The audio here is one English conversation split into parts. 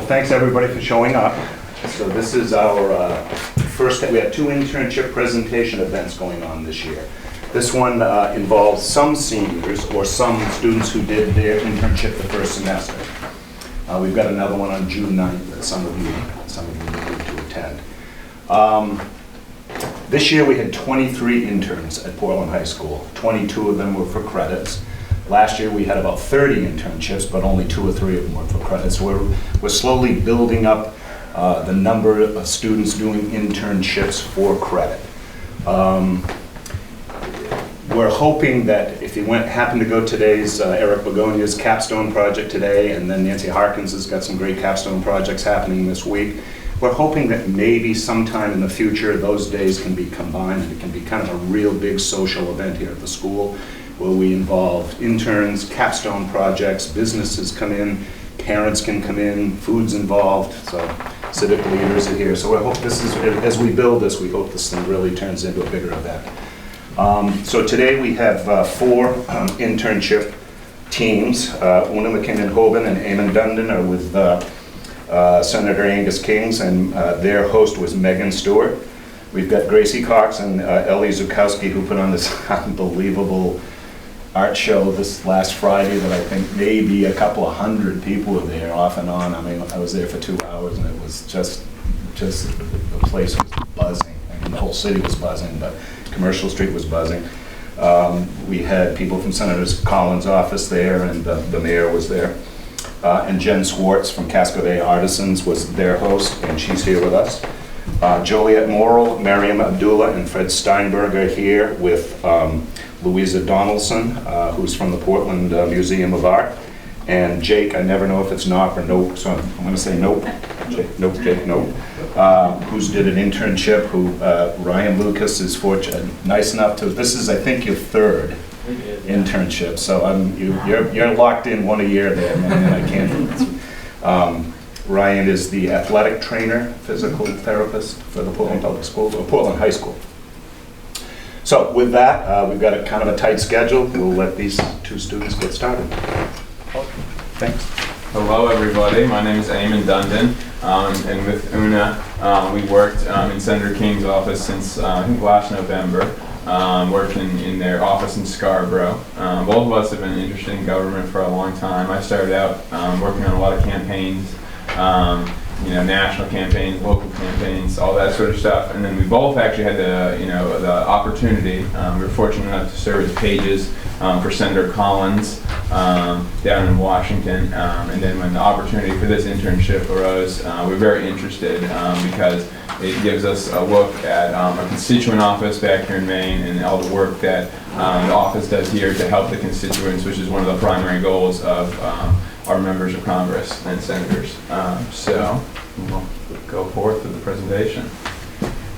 thanks everybody for showing up. So this is our first, we have 2 internship presentation events going on this year. This one involves some seniors or some students who did their internship the first semester. We've got another one on June 9th that some of you need to attend. This year we had 23 interns at Portland High School. 22 of them were for credits. Last year we had about 30 internships, but only 2 or 3 of them were for credits. We're slowly building up the number of students doing internships for credit. We're hoping that if you happen to go today's Eric Begonia's capstone project today, and then Nancy Harkins has got some great capstone projects happening this week, we're hoping that maybe sometime in the future those days can be combined and it can be kind of a real big social event here at the school where we involve interns, capstone projects, businesses come in, parents can come in, food's involved, so civic leaders are here. So we hope this is, as we build this, we hope this thing really turns into a bigger event. So today we have 4 internship teams. Una McKinnon-Hoban and Eamon Dundon are with Senator Angus Kings, and their host was Megan Stewart. We've got Gracie Cox and Ellie Zukowski, who put on this unbelievable art show this last Friday that I think maybe a couple of hundred people were there off and on. I mean, I was there for 2 hours and it was just the place was buzzing. I mean, the whole city was buzzing, but Commercial Street was buzzing. We had people from Senator Collins' office there, and the mayor was there. And Jen Swartz from Casco Bay Artisans was their host, and she's here with us. Joliet Morrill, Mariam Abdullah, and Fred Steinberg are here with Louisa Donaldson, who's from the Portland Museum of Art, and Jake, I never know if it's knock or nope, so I'm going to say nope. Jake, nope, who's did an internship, who Ryan Lucas is nice enough to, this is I think your 3rd internship, so you're locked in 1 a year there, man, I can't. Ryan is the athletic trainer, physical therapist for the Portland Public Schools, or Portland High School. So with that, we've got a kind of a tight schedule. We'll let these 2 students get started. Thanks. Hello everybody, my name is Eamon Dundon, and with Una, we worked in Senator King's office since I think last November, working in their office in Scarborough. Both of us have been interested in government for a long time. I started out working on a lot of campaigns, national campaigns, local campaigns, all that sort of stuff. And then we both actually had the opportunity. We were fortunate enough to serve as pages for Senator Collins down in Washington. And then when the opportunity for this internship arose, we were very interested because it gives us a look at a constituent office back here in Maine and all the work that the office does here to help the constituents, which is one of the primary goals of our members of Congress and senators. So we'll go forth with the presentation.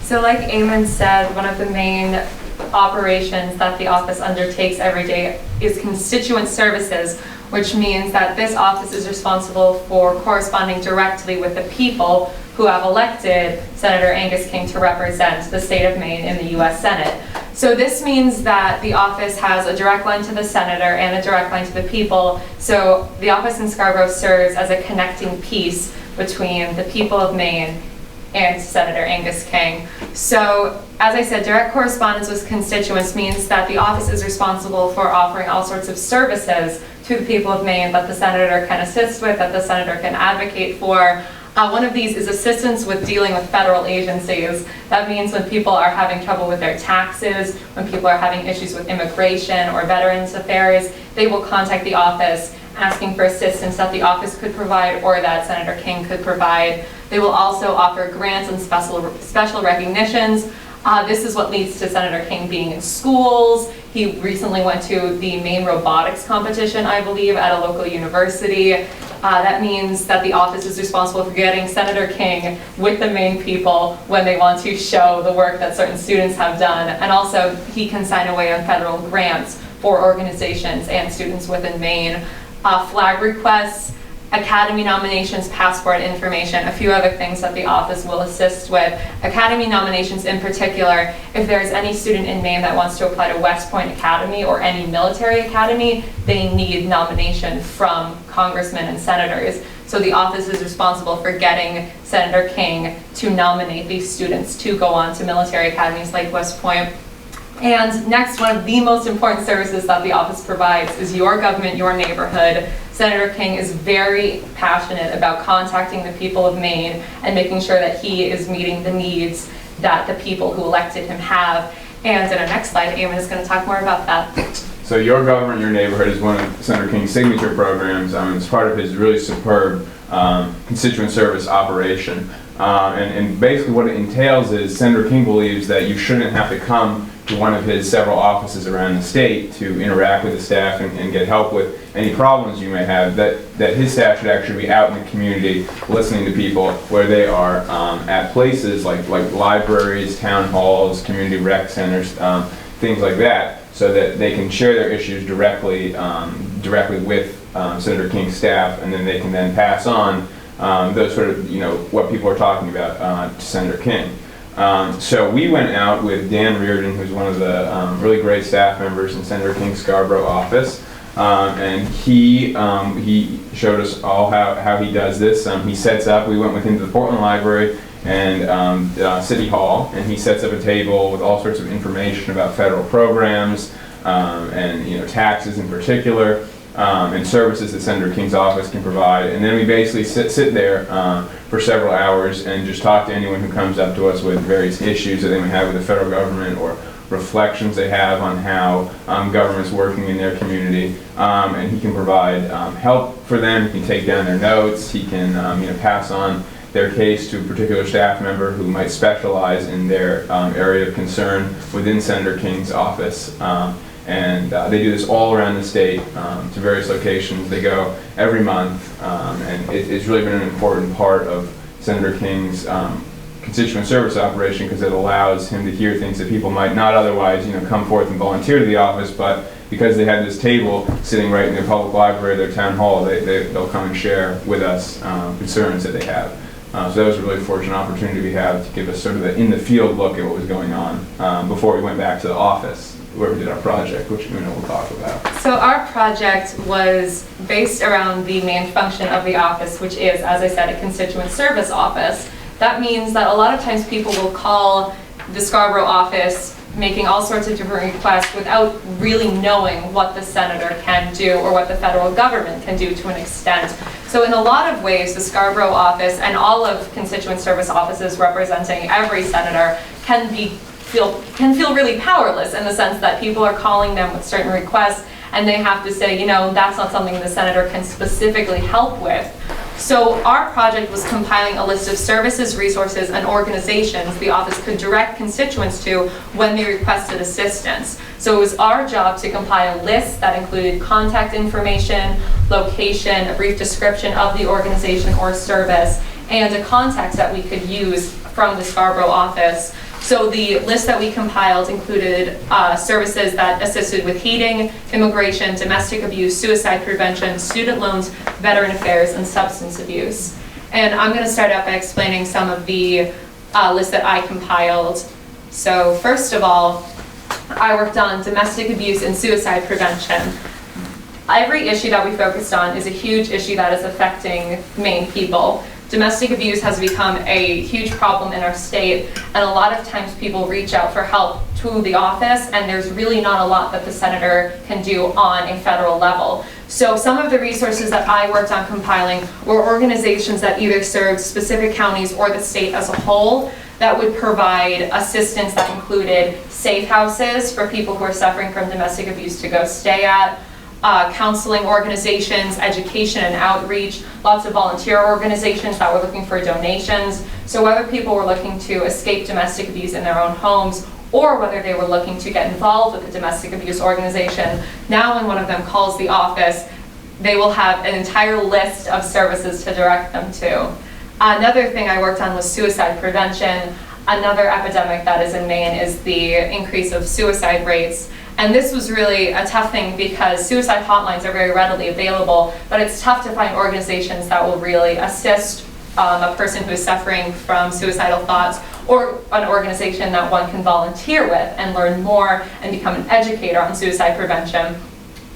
So like Eamon said, one of the main operations that the office undertakes every day is constituent services, which means that this office is responsible for corresponding directly with the people who have elected Senator Angus King to represent the state of Maine in the U.S. Senate. So this means that the office has a direct line to the senator and a direct line to the people. So the office in Scarborough serves as a connecting piece between the people of Maine and Senator Angus King. So, as I said, direct correspondence with constituents means that the office is responsible for offering all sorts of services to the people of Maine that the senator can assist with, that the senator can advocate for. One of these is assistance with dealing with federal agencies. That means when people are having trouble with their taxes, when people are having issues with immigration or veterans affairs, they will contact the office asking for assistance that the office could provide or that Senator King could provide. They will also offer grants and special recognitions. This is what leads to Senator King being in schools. He recently went to the Maine robotics competition, I believe, at a local university. That means that the office is responsible for getting Senator King with the Maine people when they want to show the work that certain students have done. And also, he can sign away on federal grants for organizations and students within Maine. Flag requests, academy nominations, passport information, a few other things that the office will assist with. Academy nominations in particular, if there's any student in Maine that wants to apply to West Point Academy or any military academy, they need nomination from congressmen and senators. So the office is responsible for getting Senator King to nominate these students to go on to military academies like West Point. And next, one of the most important services that the office provides is your government, your neighborhood. Senator King is very passionate about contacting the people of Maine and making sure that he is meeting the needs that the people who elected him have. And in our next slide, Eamon is going to talk more about that. So Your Government, Your Neighborhood is one of Senator King's signature programs. It's part of his really superb constituent service operation. And basically what it entails is Senator King believes that you shouldn't have to come to one of his several offices around the state to interact with the staff and get help with any problems you may have, that his staff should actually be out in the community listening to people where they are at places like libraries, town halls, community rec centers, things like that, so that they can share their issues directly with Senator King's staff, and then they can then pass on those sort of, what people are talking about to Senator King. So we went out with Dan Reardon, who's one of the really great staff members in Senator King's Scarborough office, and he showed us all how he does this. He sets up, we went with him to the Portland Library and City Hall, and he sets up a table with all sorts of information about federal programs and taxes in particular, and services that Senator King's office can provide. And then we basically sit there for several hours and just talk to anyone who comes up to us with various issues that they may have with the federal government or reflections they have on how government's working in their community. And he can provide help for them. He can take down their notes. He can pass on their case to a particular staff member who might specialize in their area of concern within Senator King's office. And they do this all around the state to various locations. They go every month, and it's really been an important part of Senator King's constituent service operation, because it allows him to hear things that people might not otherwise come forth and volunteer to the office, but because they have this table sitting right in their public library, their town hall, they'll come and share with us concerns that they have. So that was a really fortunate opportunity we have to give us sort of an in-the-field look at what was going on before we went back to the office where we did our project, which Una will talk about. So our project was based around the main function of the office, which is, as I said, a constituent service office. That means that a lot of times people will call the Scarborough office making all sorts of different requests without really knowing what the senator can do or what the federal government can do to an extent. So in a lot of ways, the Scarborough office and all of constituent service offices representing every senator can feel really powerless, in the sense that people are calling them with certain requests and they have to say, that's not something the senator can specifically help with. So our project was compiling a list of services, resources, and organizations the office could direct constituents to when they requested assistance. So it was our job to compile lists that included contact information, location, a brief description of the organization or service, and a contact that we could use from the Scarborough office. So the list that we compiled included services that assisted with heating, immigration, domestic abuse, suicide prevention, student loans, veteran affairs, and substance abuse. And I'm going to start out by explaining some of the lists that I compiled. So first of all, I worked on domestic abuse and suicide prevention. Every issue that we focused on is a huge issue that is affecting Maine people. Domestic abuse has become a huge problem in our state, and a lot of times people reach out for help to the office, and there's really not a lot that the senator can do on a federal level. So some of the resources that I worked on compiling were organizations that either served specific counties or the state as a whole that would provide assistance that included safe houses for people who are suffering from domestic abuse to go stay at, counseling organizations, education and outreach, lots of volunteer organizations that were looking for donations. So whether people were looking to escape domestic abuse in their own homes, or whether they were looking to get involved with a domestic abuse organization, now when one of them calls the office, they will have an entire list of services to direct them to. Another thing I worked on was suicide prevention. Another epidemic that is in Maine is the increase of suicide rates. And this was really a tough thing because suicide hotlines are very readily available, but it's tough to find organizations that will really assist a person who is suffering from suicidal thoughts, or an organization that one can volunteer with and learn more and become an educator on suicide prevention.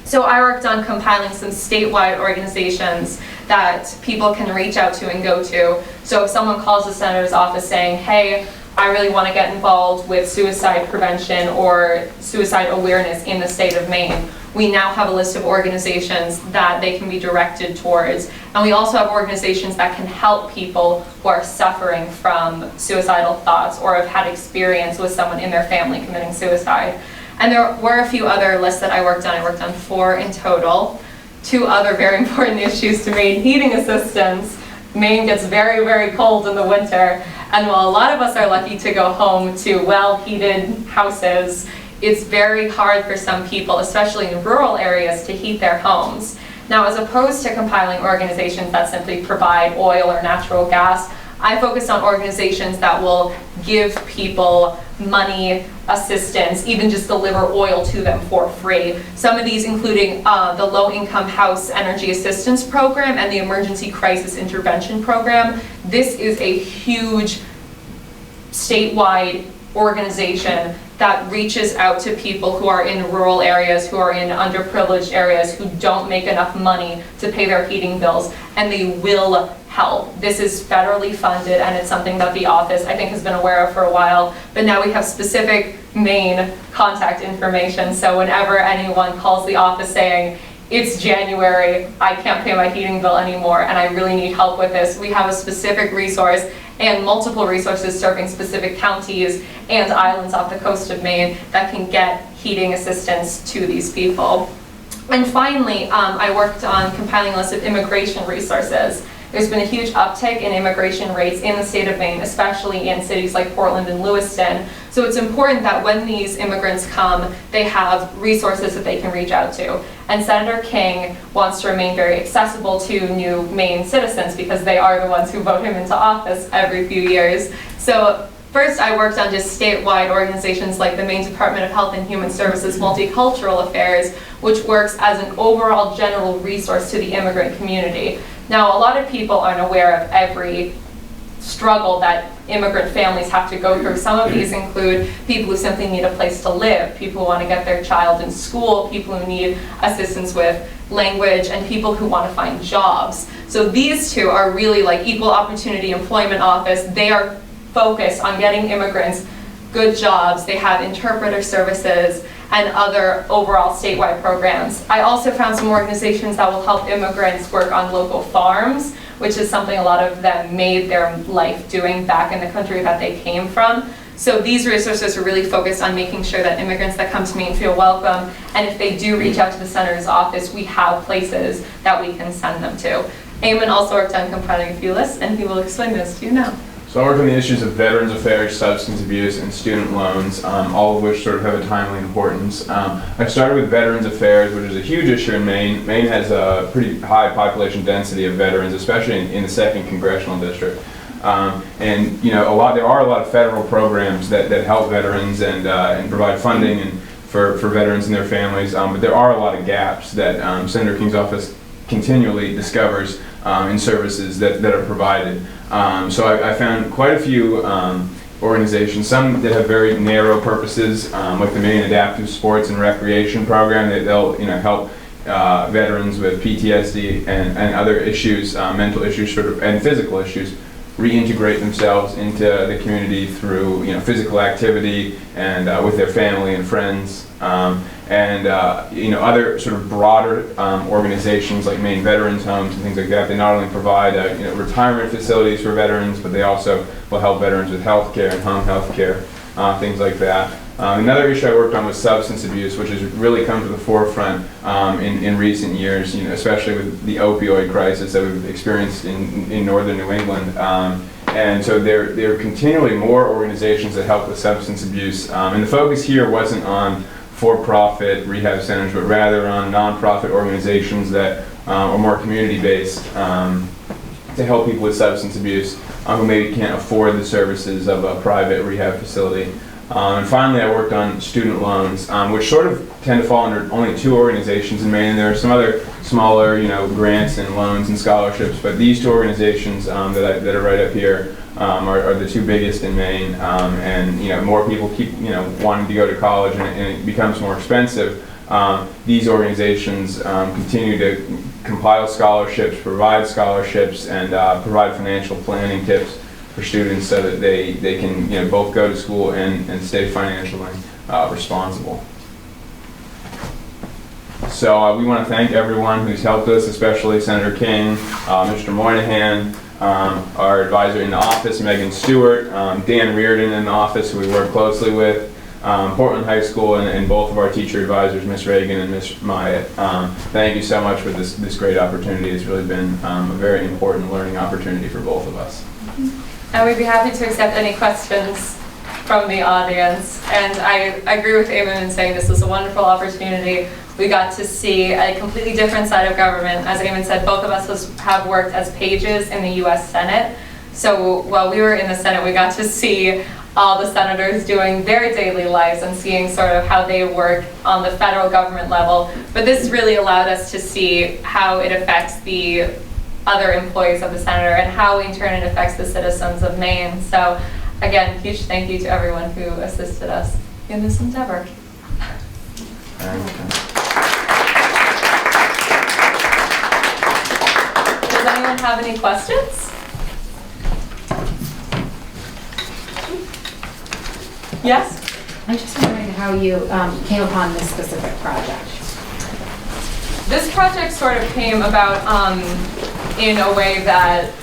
So I worked on compiling some statewide organizations that people can reach out to and go to. So if someone calls the senator's office saying, hey, I really want to get involved with suicide prevention or suicide awareness in the state of Maine, we now have a list of organizations that they can be directed towards. And we also have organizations that can help people who are suffering from suicidal thoughts or have had experience with someone in their family committing suicide. And there were a few other lists that I worked on. I worked on 4 in total. 2 other very important issues to Maine: heating assistance. Maine gets very, very cold in the winter. And while a lot of us are lucky to go home to well-heated houses, it's very hard for some people, especially in rural areas, to heat their homes. Now, as opposed to compiling organizations that simply provide oil or natural gas, I focused on organizations that will give people money, assistance, even just deliver oil to them for free. Some of these including the Low-Income House Energy Assistance Program and the Emergency Crisis Intervention Program. This is a huge statewide organization that reaches out to people who are in rural areas, who are in underprivileged areas, who don't make enough money to pay their heating bills, and they will help. This is federally funded, and it's something that the office, I think, has been aware of for a while, but now we have specific Maine contact information, so whenever anyone calls the office saying, it's January, I can't pay my heating bill anymore, and I really need help with this, we have a specific resource and multiple resources serving specific counties and islands off the coast of Maine that can get heating assistance to these people. And finally, I worked on compiling a list of immigration resources. There's been a huge uptick in immigration rates in the state of Maine, especially in cities like Portland and Lewiston. So it's important that when these immigrants come, they have resources that they can reach out to. And Senator King wants to remain very accessible to new Maine citizens because they are the ones who vote him into office every few years. So first, I worked on just statewide organizations like the Maine Department of Health and Human Services Multicultural Affairs, which works as an overall general resource to the immigrant community. Now, a lot of people aren't aware of every struggle that immigrant families have to go through. Some of these include people who simply need a place to live, people who want to get their child in school, people who need assistance with language, and people who want to find jobs. So these two are really like equal opportunity employment office. They are focused on getting immigrants good jobs. They have interpreter services and other overall statewide programs. I also found some organizations that will help immigrants work on local farms, which is something a lot of them made their life doing back in the country that they came from. So these resources are really focused on making sure that immigrants that come to Maine feel welcome, and if they do reach out to the senator's office, we have places that we can send them to. Eamon also worked on compiling a few lists, and he will explain this to you now. So I work on the issues of Veterans Affairs, substance abuse, and student loans, all of which sort of have a timely importance. I started with Veterans Affairs, which is a huge issue in Maine. Maine has a pretty high population density of veterans, especially in the 2nd Congressional District. And you know, there are a lot of federal programs that help veterans and provide funding for veterans and their families, but there are a lot of gaps that Senator King's office continually discovers in services that are provided. So I found quite a few organizations, some that have very narrow purposes, like the Maine Adaptive Sports and Recreation Program. They'll help veterans with PTSD and other issues, mental issues and physical issues, reintegrate themselves into the community through physical activity and with their family and friends. Other sort of broader organizations like Maine Veterans Homes and things like that. They not only provide retirement facilities for veterans, but they also will help veterans with health care and home health care, things like that. Another issue I worked on was substance abuse, which has really come to the forefront in recent years, especially with the opioid crisis that we've experienced in northern New England. And so there are continually more organizations that help with substance abuse. And the focus here wasn't on for-profit rehab centers, but rather on nonprofit organizations that are more community-based to help people with substance abuse who maybe can't afford the services of a private rehab facility. And finally, I worked on student loans, which sort of tend to fall under only 2 organizations in Maine. And there are some other smaller, grants and loans and scholarships, but these 2 organizations that are right up here are the 2 biggest in Maine. And more people keep wanting to go to college, and it becomes more expensive. these organizations continue to compile scholarships, provide scholarships, and provide financial planning tips for students so that they can both go to school and stay financially responsible. So we want to thank everyone who's helped us, especially Senator King, Mr. Moynihan, our advisor in the office, Megan Stewart, Dan Reardon in the office, who we work closely with, Portland High School, and both of our teacher advisors, Ms. Reagan and Ms. Myatt. Thank you so much for this great opportunity. It's really been a very important learning opportunity for both of us. And we'd be happy to accept any questions from the audience. And I agree with Eamon in saying this was a wonderful opportunity. We got to see a completely different side of government. As Eamon said, both of us have worked as pages in the US Senate. So while we were in the Senate, we got to see all the senators doing their daily lives and seeing sort of how they work on the federal government level. But this really allowed us to see how it affects the other employees of the senator and how in turn it affects the citizens of Maine. So again, huge thank you to everyone who assisted us in this endeavor. Does anyone have any questions? Yes? I'm just wondering how you came upon this specific project. This project sort of came about in a way that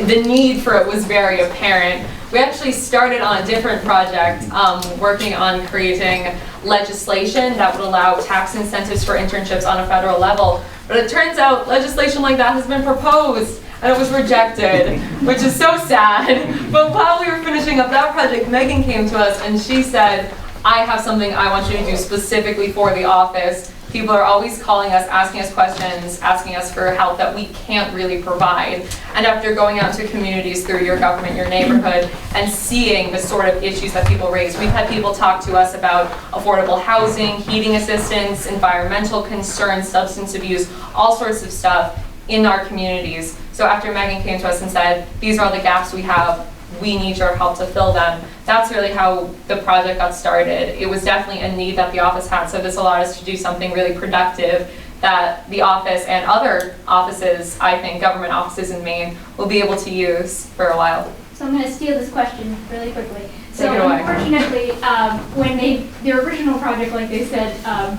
the need for it was very apparent. We actually started on a different project working on creating legislation that would allow tax incentives for internships on a federal level. But it turns out legislation like that has been proposed and it was rejected, which is so sad. But while we were finishing up that project, Megan came to us and she said, I have something I want you to do specifically for the office. People are always calling us, asking us questions, asking us for help that we can't really provide. And after going out to communities through your government, your neighborhood, and seeing the sort of issues that people raise, we've had people talk to us about affordable housing, heating assistance, environmental concerns, substance abuse, all sorts of stuff in our communities. So after Megan came to us and said, these are the gaps we have, we need your help to fill them, that's really how the project got started. It was definitely a need that the office had, so this allowed us to do something really productive that the office and other offices, I think government offices in Maine, will be able to use for a while. So I'm going to steal this question really quickly. So Take it away. unfortunately, when their original project, like they said, I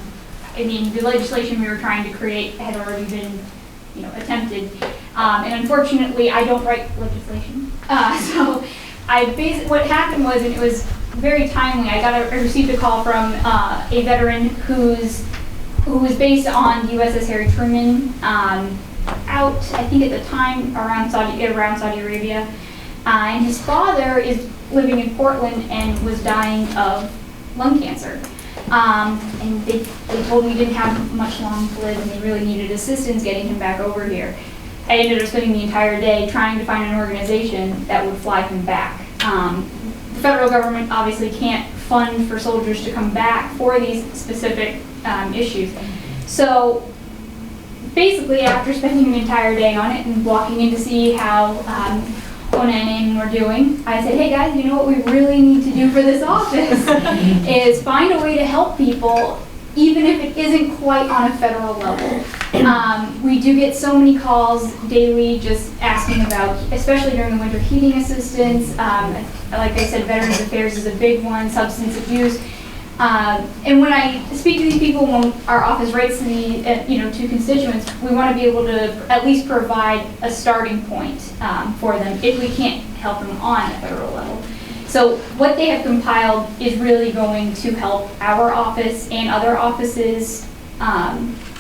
mean, the legislation we were trying to create had already been, attempted. And unfortunately, I don't write legislation. So what happened was, and it was very timely, I received a call from a veteran who was based on the USS Harry Truman out, I think at the time, around Saudi Arabia. And his father is living in Portland and was dying of lung cancer. And they told me he didn't have much long to live and they really needed assistance getting him back over here. I ended up spending the entire day trying to find an organization that would fly him back. The federal government obviously can't fund for soldiers to come back for these specific issues. So basically, after spending the entire day on it and walking in to see how Ona and Eamon were doing, I said, hey guys, you know what we really need to do for this office is find a way to help people even if it isn't quite on a federal level. We do get so many calls daily just asking about, especially during the winter, heating assistance. Like I said, Veterans Affairs is a big one, substance abuse. And when I speak to these people, when our office writes to the, to constituents, we want to be able to at least provide a starting point for them if we can't help them on a federal level. So what they have compiled is really going to help our office and other offices.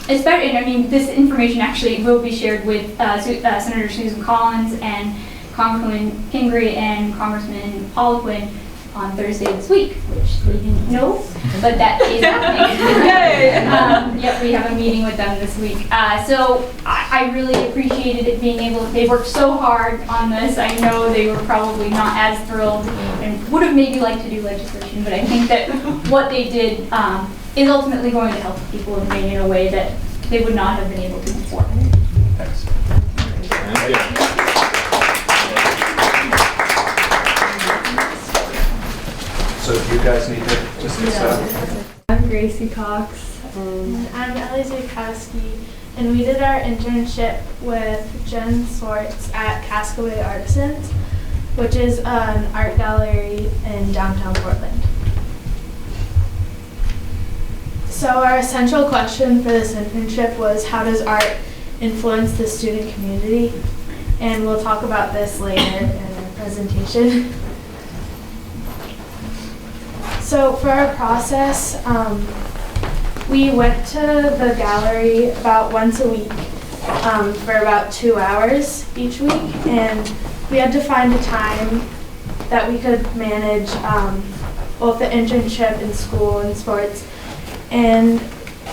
Especially, this information actually will be shared with Senator Susan Collins and Congresswoman Pingree and Congressman Poliquin on Thursday this week, which they didn't know, but that is happening. Yep, we have a meeting with them this week. So I really appreciated it being able, they worked so hard on this. I know they were probably not as thrilled and would have maybe liked to do legislation, but I think that what they did is ultimately going to help people in Maine in a way that they would not have been able to before. Thanks. Thank you. So do you guys need to just get set up? I'm Gracie Cox. And I'm Ellie Zukowski, and we did our internship with Jen Swartz at Cascaway Artisans, which is an art gallery in downtown Portland. So our essential question for this internship was, how does art influence the student community? And we'll talk about this later in our presentation. So for our process, we went to the gallery about once a week for about 2 hours each week, and we had to find a time that we could manage both the internship in school and sports. And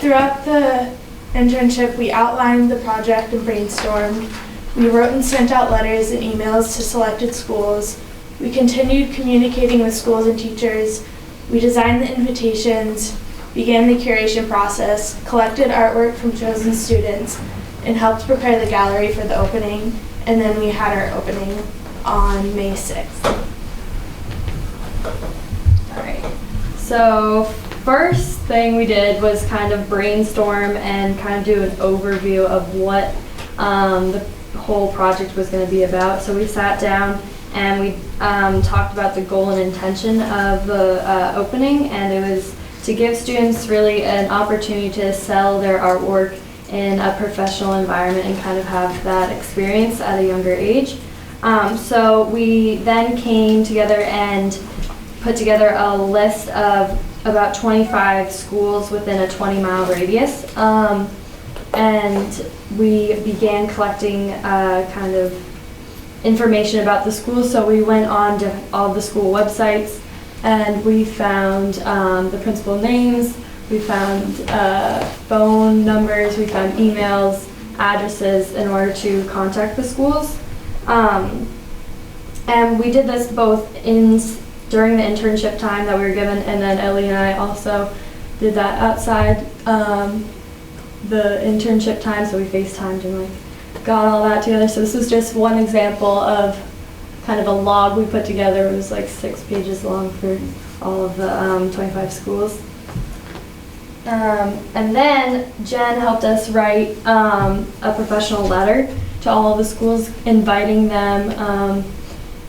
throughout the internship, we outlined the project and brainstormed. We wrote and sent out letters and emails to selected schools. We continued communicating with schools and teachers. We designed the invitations, began the curation process, collected artwork from chosen students, and helped prepare the gallery for the opening. And then we had our opening on May 6th. All right. So first thing we did was kind of brainstorm and kind of do an overview of what the whole project was going to be about. So we sat down and we talked about the goal and intention of the opening, and it was to give students really an opportunity to sell their artwork in a professional environment and kind of have that experience at a younger age. So we then came together and put together a list of about 25 schools within a 20-mile radius. And we began collecting kind of information about the schools. So we went on to all the school websites and we found the principal names, we found phone numbers, we found emails, addresses in order to contact the schools. And we did this both during the internship time that we were given, and then Ellie and I also did that outside the internship time, so we FaceTimed and got all that together. So this was just one example of kind of a log we put together. It was 6 pages long for all of the 25 schools. And then Jen helped us write a professional letter to all of the schools, inviting them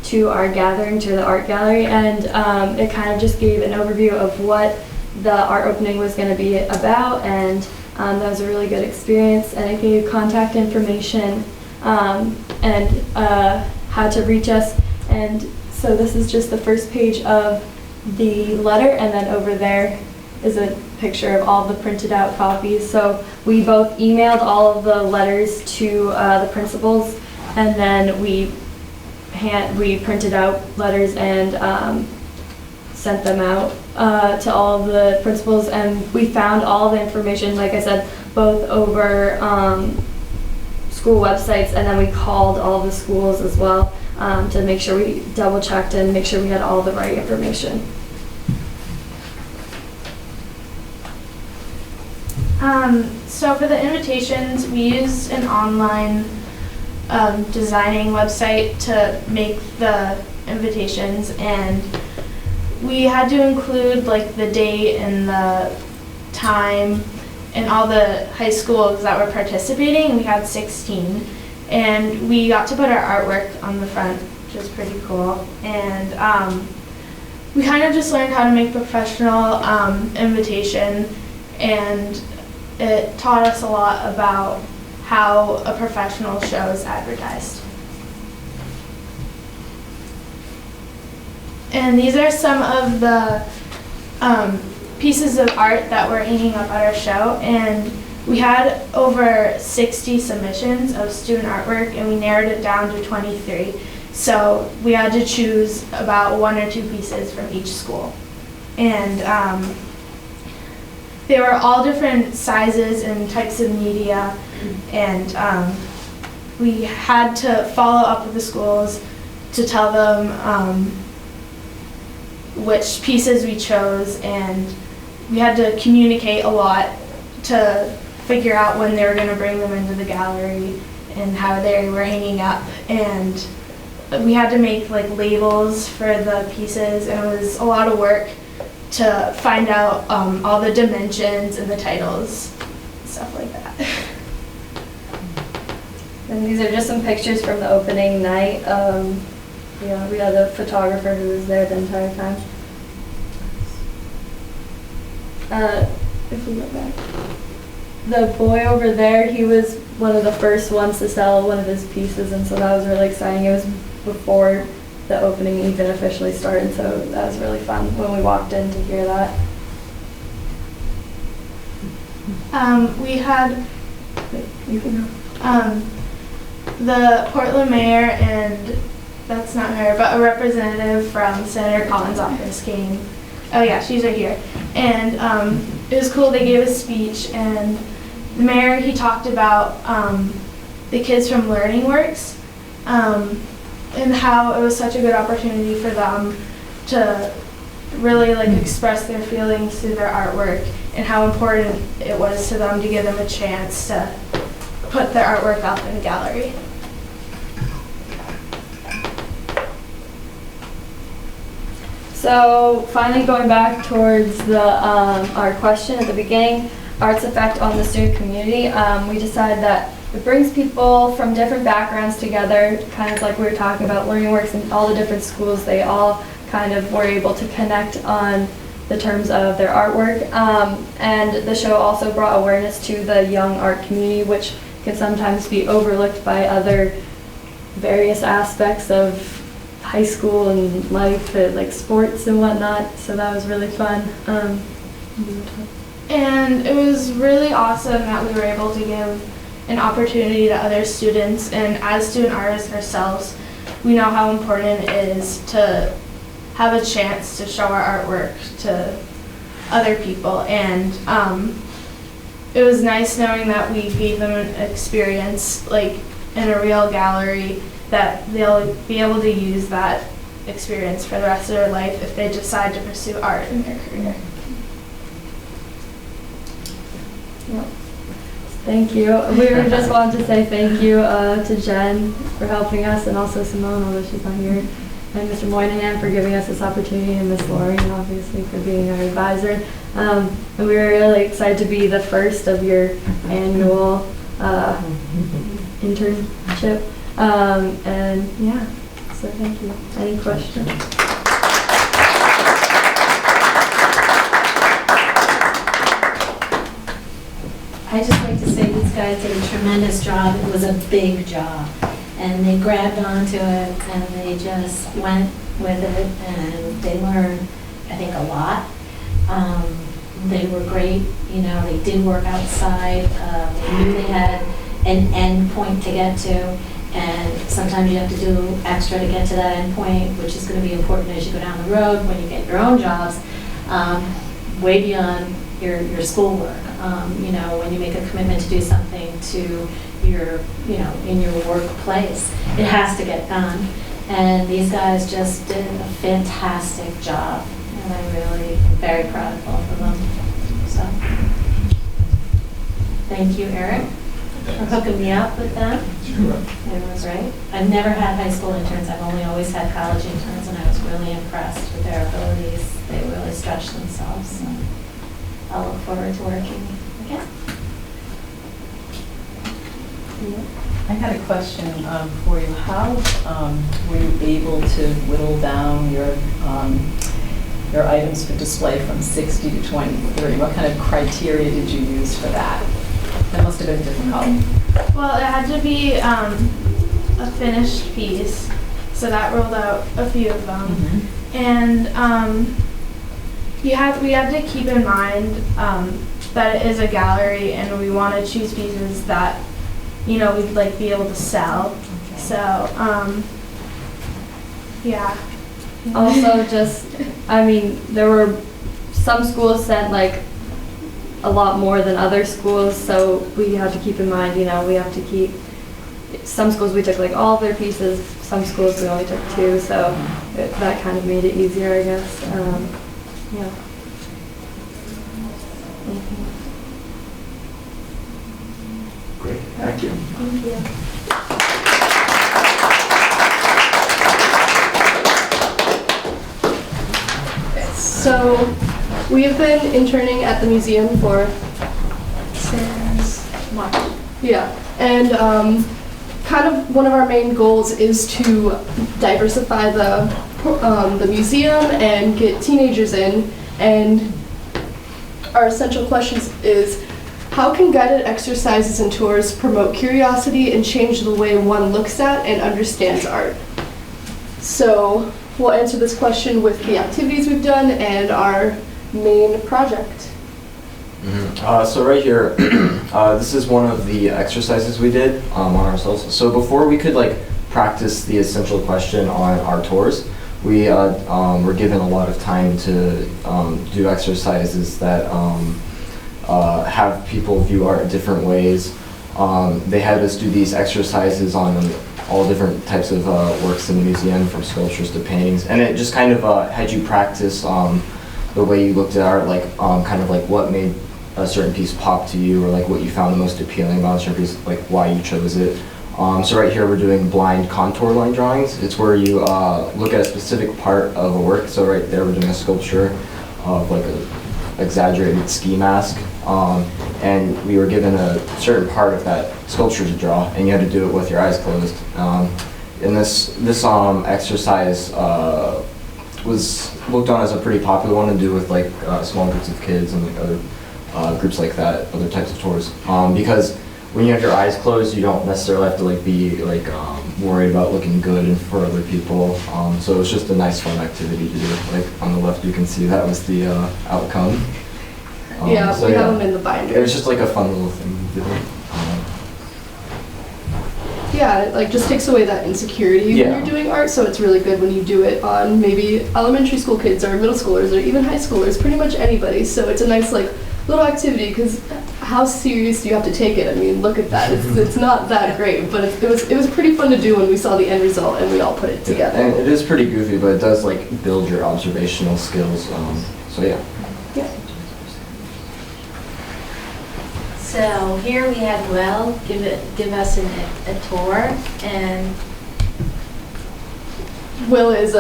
to our gathering, to the art gallery, and it kind of just gave an overview of what the art opening was going to be about, and that was a really good experience, and it gave contact information and how to reach us. And so this is just the first page of the letter, and then over there is a picture of all the printed out copies. So we both emailed all of the letters to the principals, and then we printed out letters and sent them out to all of the principals, and we found all the information, like I said, both over school websites, and then we called all the schools as well to make sure we double checked and make sure we had all the right information. So for the invitations, we used an online designing website to make the invitations, and we had to include the date and the time and all the high schools that were participating. We had 16, and we got to put our artwork on the front, which was pretty cool. And we kind of just learned how to make professional invitation, and it taught us a lot about how a professional show is advertised. And these are some of the pieces of art that we're hanging up at our show, and we had over 60 submissions of student artwork, and we narrowed it down to 23. So we had to choose about 1 or 2 pieces from each school. And they were all different sizes and types of media, and we had to follow up with the schools to tell them which pieces we chose, and we had to communicate a lot to figure out when they were going to bring them into the gallery and how they were hanging up. And we had to make labels for the pieces, and it was a lot of work to find out all the dimensions and the titles, stuff like that. And these are just some pictures from the opening night. Yeah, we had a photographer who was there the entire time. If we go back, the boy over there, he was one of the first ones to sell one of his pieces, and so that was really exciting. It was before the opening even officially started, so that was really fun when we walked in to hear that. We had You can go. the Portland mayor and, that's not her, but a representative from Senator Collins' office came. Oh yeah, she's right here. And it was cool, they gave a speech, and the mayor, he talked about the kids from Learning Works and how it was such a good opportunity for them to really like express their feelings through their artwork, and how important it was to them to give them a chance to put their artwork up in the gallery. So finally going back towards the our question at the beginning, art's effect on the student community, we decided that it brings people from different backgrounds together, kind of like we were talking about Learning Works and all the different schools, they all kind of were able to connect on the terms of their artwork. And the show also brought awareness to the young art community, which can sometimes be overlooked by other various aspects of high school and life, like sports and whatnot. So that was really fun. And it was really awesome that we were able to give an opportunity to other students, and as student artists ourselves, we know how important it is to have a chance to show our artwork to other people. And it was nice knowing that we gave them an experience like in a real gallery, that they'll be able to use that experience for the rest of their life if they decide to pursue art in their career. Yep. Thank you. We just wanted to say thank you to Jen for helping us, and also Simone, although she's not here, and Mr. Moynihan for giving us this opportunity, and Ms. Lauren, obviously, for being our advisor. And we were really excited to be the first of your annual internship. And yeah, so thank you. Any questions? I just like to say these guys did a tremendous job. It was a big job. And they grabbed onto it and they just went with it, and they learned, I think, a lot. They were great. You know, they did work outside. They knew they had an end point to get to. And sometimes you have to do extra to get to that end point, which is going to be important as you go down the road when you get your own jobs, way beyond your schoolwork. You know, when you make a commitment to do something to your, you know, in your workplace, it has to get done. And these guys just did a fantastic job, and I'm really very proud of both of them. So, thank you, Eric, for hooking me up with them. Sure. It was great. I've never had high school interns. I've only always had college interns, and I was really impressed with their abilities. They really stretched themselves. So I'll look forward to working again. I had a question for you. How were you able to whittle down your items for display from 60 to 23? What kind of criteria did you use for that? That must have been difficult. Well, it had to be a finished piece, so that ruled out a few of them. Mm-hmm. And we had to keep in mind that it is a gallery, and we want to choose pieces that, you know, we'd like be able to sell. Okay. So, yeah. Also, just, I mean, there were some schools sent like a lot more than other schools, so we have to keep in mind, you know, we have to keep, some schools we took like all of their pieces, some schools we only took 2, so that kind of made it easier, I guess. Yeah. Great, thank you. Thank you. So We have been interning at the museum for Since March. yeah, and kind of one of our main goals is to diversify the museum and get teenagers in. And our essential question is, how can guided exercises and tours promote curiosity and change the way one looks at and understands art? So we'll answer this question with the activities we've done and our main project. So right here, this is one of the exercises we did on ourselves. So before we could like practice the essential question on our tours, we were given a lot of time to do exercises that have people view art in different ways. They had us do these exercises on all different types of works in the museum, from sculptures to paintings, and it just kind of had you practice the way you looked at art, like kind of like what made a certain piece pop to you, or like what you found the most appealing about a certain piece, like why you chose it. So right here we're doing blind contour line drawings. It's where you look at a specific part of a work. So right there we're doing a sculpture of like a exaggerated ski mask, and we were given a certain part of that sculpture to draw, and you had to do it with your eyes closed. And this exercise was looked on as a pretty popular one to do with like small groups of kids and like other groups like that, other types of tours, because when you have your eyes closed, you don't necessarily have to like be like worried about looking good and for other people. So it was just a nice fun activity to do. Like on the left you can see that was the outcome. Yeah, so we yeah, have them in the binder. it was just like a fun little thing to do. Yeah, it like just takes away that insecurity Yeah. when you're doing art, so it's really good when you do it on maybe elementary school kids or middle schoolers or even high schoolers, pretty much anybody. So it's a nice like little activity, because how serious do you have to take it? I mean, look at that. It's not that great, but it was pretty fun to do when we saw the end result and we all put it together. And it is pretty goofy, but it does like build your observational skills. So yeah. Yeah. So here we had Will give us a tour, and Will is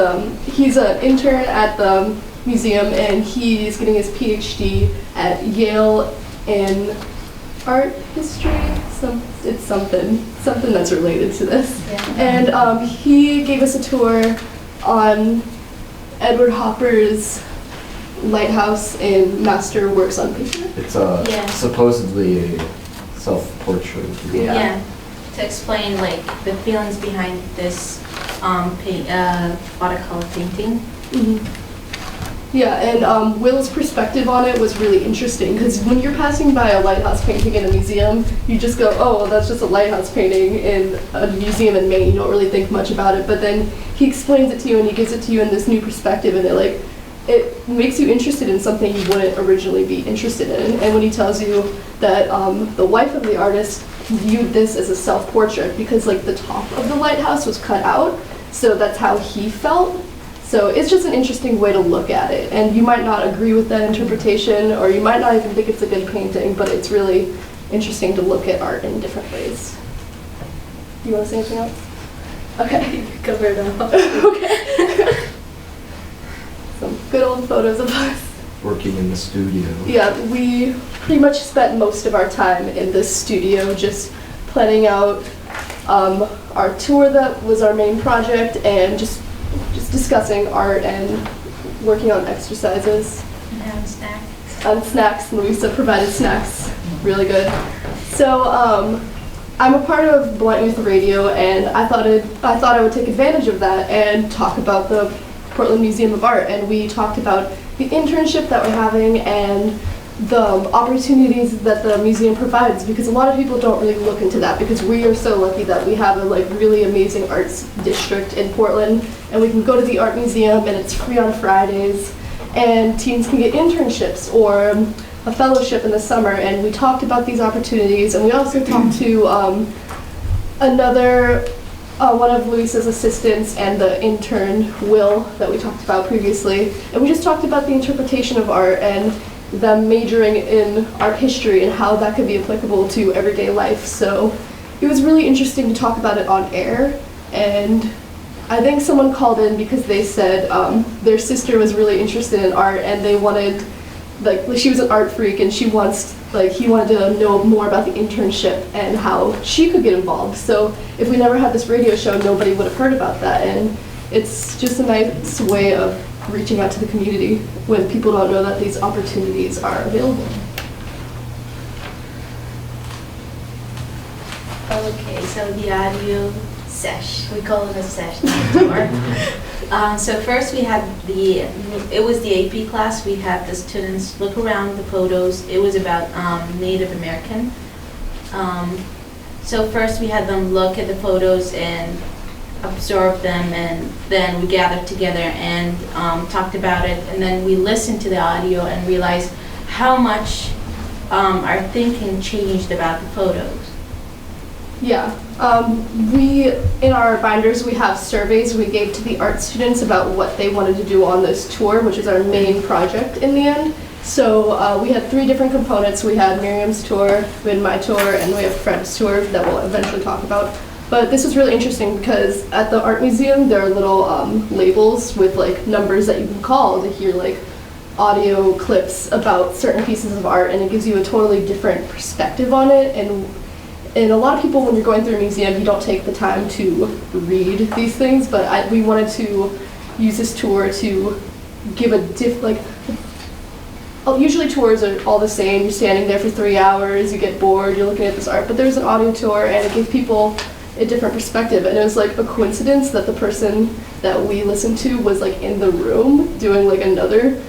he's an intern at the museum, and he's getting his PhD at Yale in art history. It's something that's related to this. Yeah. And he gave us a tour on Edward Hopper's lighthouse in Master Works on Paper. It's Yeah. supposedly a self-portrait. Yeah. To explain like the feelings behind this watercolor painting. Mhm. Yeah, and Will's perspective on it was really interesting, because when you're passing by a lighthouse painting in a museum, you just go, oh, well, that's just a lighthouse painting in a museum in Maine. You don't really think much about it, but then he explains it to you and he gives it to you in this new perspective, and it makes you interested in something you wouldn't originally be interested in. And when he tells you that the wife of the artist viewed this as a self-portrait because like the top of the lighthouse was cut out, so that's how he felt. So it's just an interesting way to look at it, and you might not agree with that interpretation, or you might not even think it's a good painting, but it's really interesting to look at art in different ways. You want to say anything else? Okay. Cover it up. Okay. Some good old photos of us. Working in the studio. Yeah, we pretty much spent most of our time in this studio just planning out our tour that was our main project, and just discussing art and working on exercises. And snacks. And snacks. Louisa provided snacks. Really good. So I'm a part of Blunt Youth Radio, and I thought I would take advantage of that and talk about the Portland Museum of Art. And we talked about the internship that we're having and the opportunities that the museum provides, because a lot of people don't really look into that, because we are so lucky that we have a really amazing arts district in Portland, and we can go to the art museum and it's free on Fridays, and teens can get internships or a fellowship in the summer. And we talked about these opportunities, and we also talked to one of Luisa's assistants and the intern, Will, that we talked about previously, and we just talked about the interpretation of art and them majoring in art history and how that could be applicable to everyday life. So it was really interesting to talk about it on air, and I think someone called in because they said their sister was really interested in art and they wanted like she was an art freak, and he wanted to know more about the internship and how she could get involved. So if we never had this radio show, nobody would have heard about that, and it's just a nice way of reaching out to the community when people don't know that these opportunities are available. Okay, so the audio sesh, we call it a sesh, not a tour. So first we had it was the AP class. We had the students look around the photos. It was about Native American. So first we had them look at the photos and absorb them, and then we gathered together and talked about it, and then we listened to the audio and realized how much our thinking changed about the photos. Yeah, in our binders we have surveys we gave to the art students about what they wanted to do on this tour, which is our main project in the end. So we had 3 different components. We had Miriam's tour, we had my tour, and we have Fred's tour that we'll eventually talk about. But this was really interesting because at the art museum there are little labels with like numbers that you can call to hear like audio clips about certain pieces of art, and it gives you a totally different perspective on it. And a lot of people, when you're going through a museum, you don't take the time to read these things, but we wanted to use this tour to give usually tours are all the same. You're standing there for 3 hours, you get bored, you're looking at this art, but there's an audio tour, and it gave people a different perspective. And it was like a coincidence that the person that we listened to was like in the room doing like another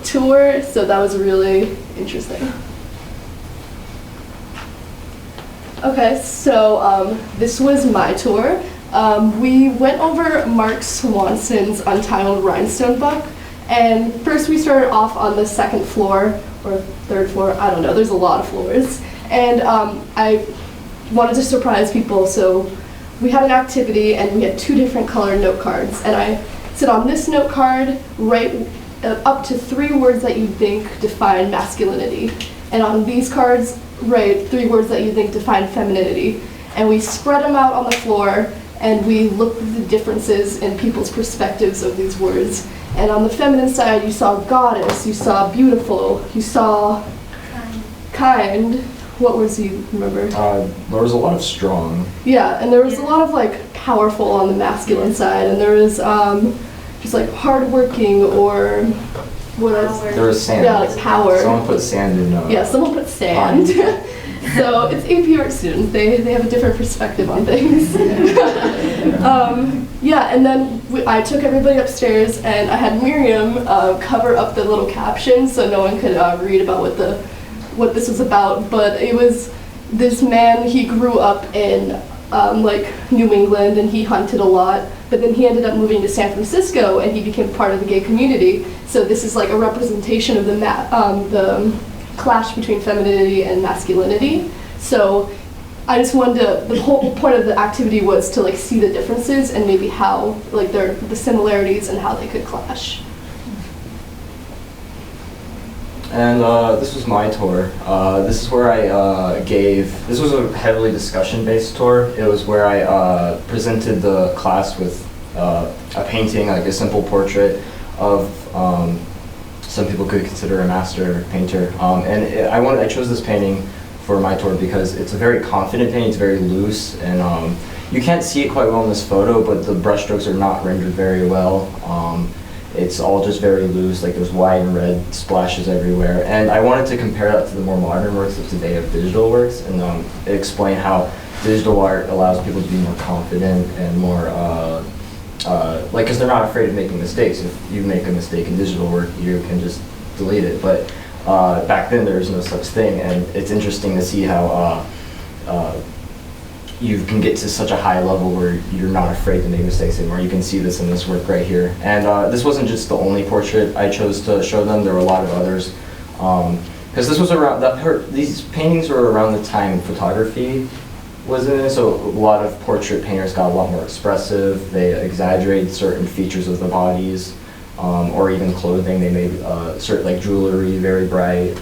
tour, so that was really interesting. Okay, so this was my tour. We went over Mark Swanson's Untitled Rhinestone book, and first we started off on the 2nd floor, or 3rd floor, I don't know, there's a lot of floors. And I wanted to surprise people, so we had an activity and we had 2 different colored note cards, and I said on this note card, write up to 3 words that you think define masculinity, and on these cards, write 3 words that you think define femininity. And we spread them out on the floor, and we looked at the differences in people's perspectives of these words. And on the feminine side, you saw goddess, you saw beautiful, you saw kind. What words do you remember? There was a lot of strong. Yeah, and there was a lot of like powerful on the masculine side, and there was just like hardworking, or what else? There was sand. Yeah, like power. Someone put sand in. Yeah, someone put sand. So it's AP art students. They have a different perspective on things. Yeah, and then I took everybody upstairs, and I had Miriam cover up the little captions so no one could read about what this was about. But it was this man. He grew up in like New England, and he hunted a lot. But then he ended up moving to San Francisco, and he became part of the gay community. So this is like a representation of the clash between femininity and masculinity. So I just wanted to, the whole point of the activity was to like see the differences and maybe how, like the similarities and how they could clash. And this was my tour. This is where I this was a heavily discussion-based tour. It was where I presented the class with a painting, like a simple portrait of some people could consider a master painter. I chose this painting for my tour because it's a very confident painting. It's very loose, and you can't see it quite well in this photo, but the brushstrokes are not rendered very well. It's all just very loose, like there's white and red splashes everywhere. And I wanted to compare that to the more modern works of today of digital works, and explain how digital art allows people to be more confident and more, because they're not afraid of making mistakes. If you make a mistake in digital work, you can just delete it. But back then there was no such thing, and it's interesting to see how you can get to such a high level where you're not afraid to make mistakes anymore. You can see this in this work right here. And this wasn't just the only portrait I chose to show them. There were a lot of others. Because this was around, these paintings were around the time photography was in it, so a lot of portrait painters got a lot more expressive. They exaggerated certain features of the bodies, or even clothing. They made certain, like jewelry, very bright.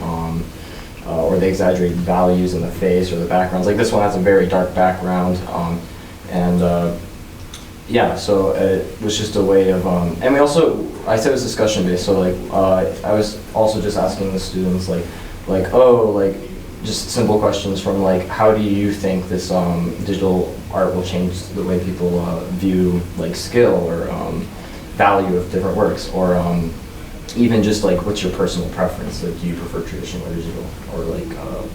Or they exaggerate values in the face or the backgrounds. Like this one has a very dark background, and yeah, so it was just a way of, and we also, I said it was discussion based, so like, I was also just asking the students just simple questions from like, how do you think this digital art will change the way people view like skill or value of different works, or even just like, what's your personal preference? Like, do you prefer traditional or digital, or like,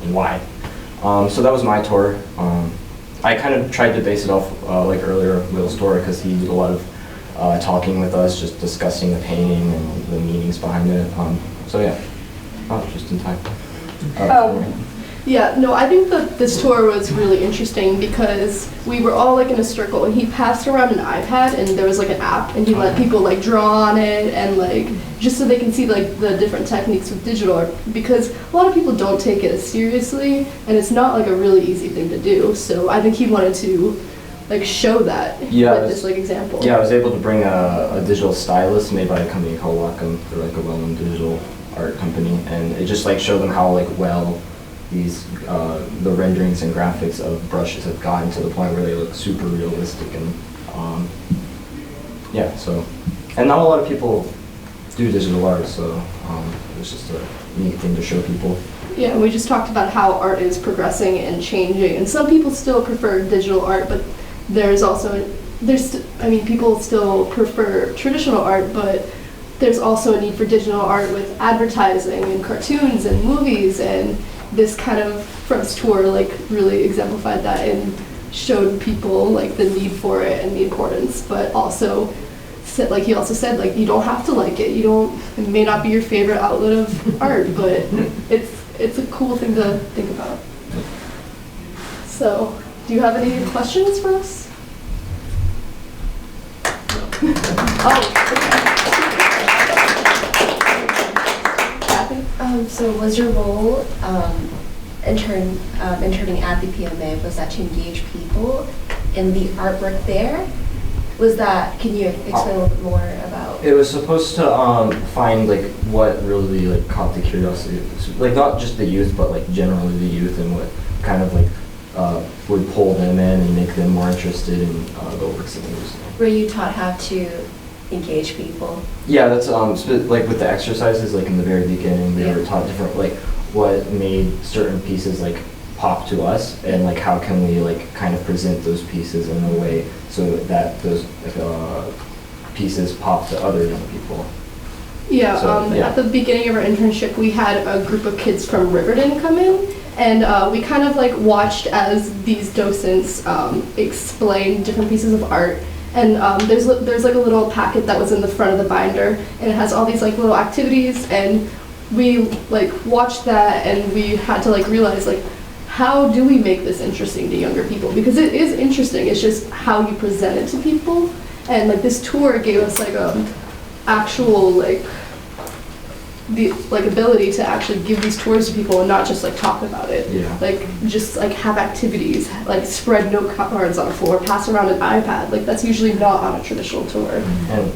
and why? So that was my tour. I kind of tried to base it off, like earlier, Will's tour, because he did a lot of talking with us, just discussing the painting and the meanings behind it. So yeah, just in time. Yeah, no, I think that this tour was really interesting because we were all like in a circle and he passed around an iPad and there was like an app and he let people like draw on it and like just so they can see like the different techniques with digital art, because a lot of people don't take it as seriously and it's not like a really easy thing to do. So I think he wanted to like show that with this like example. Yeah, I was able to bring a digital stylus made by a company called Wacom. They're like a well-known digital art company, and it just like showed them how like well these the renderings and graphics of brushes have gotten to the point where they look super realistic, and yeah, so, and not a lot of people do digital art, so it's just a neat thing to show people. Yeah, and we just talked about how art is progressing and changing, and some people still prefer digital art, but people still prefer traditional art, but there's also a need for digital art with advertising and cartoons and movies, and this kind of Fred's tour like really exemplified that and showed people like the need for it and the importance, but also said, like he also said, like you don't have to like it. It may not be your favorite outlet of art, but it's a cool thing to think about. So, do you have any questions for us? So was your role interning at the PMA, was that to engage people in the artwork there? Can you explain a little bit more about? It was supposed to find like what really like caught the curiosity, like not just the youth, but like generally the youth, and what kind of like would pull them in and make them more interested in the works of the museum. Were you taught how to engage people? Yeah, that's like with the exercises, like in the very beginning, they were taught different, like what made certain pieces like pop to us, and like how can we like kind of present those pieces in a way so that those pieces pop to other young people. Yeah, at the beginning of our internship, we had a group of kids from Riverton come in, and we kind of like watched as these docents explained different pieces of art. And there's like a little packet that was in the front of the binder, and it has all these like little activities, and we like watched that, and we had to like realize like, how do we make this interesting to younger people? Because it is interesting, it's just how you present it to people. And like this tour gave us like actual like the like ability to actually give these tours to people and not just like talk about it. Yeah. Like just like have activities, like spread note cards on the floor, pass around an iPad. Like that's usually not on a traditional tour. And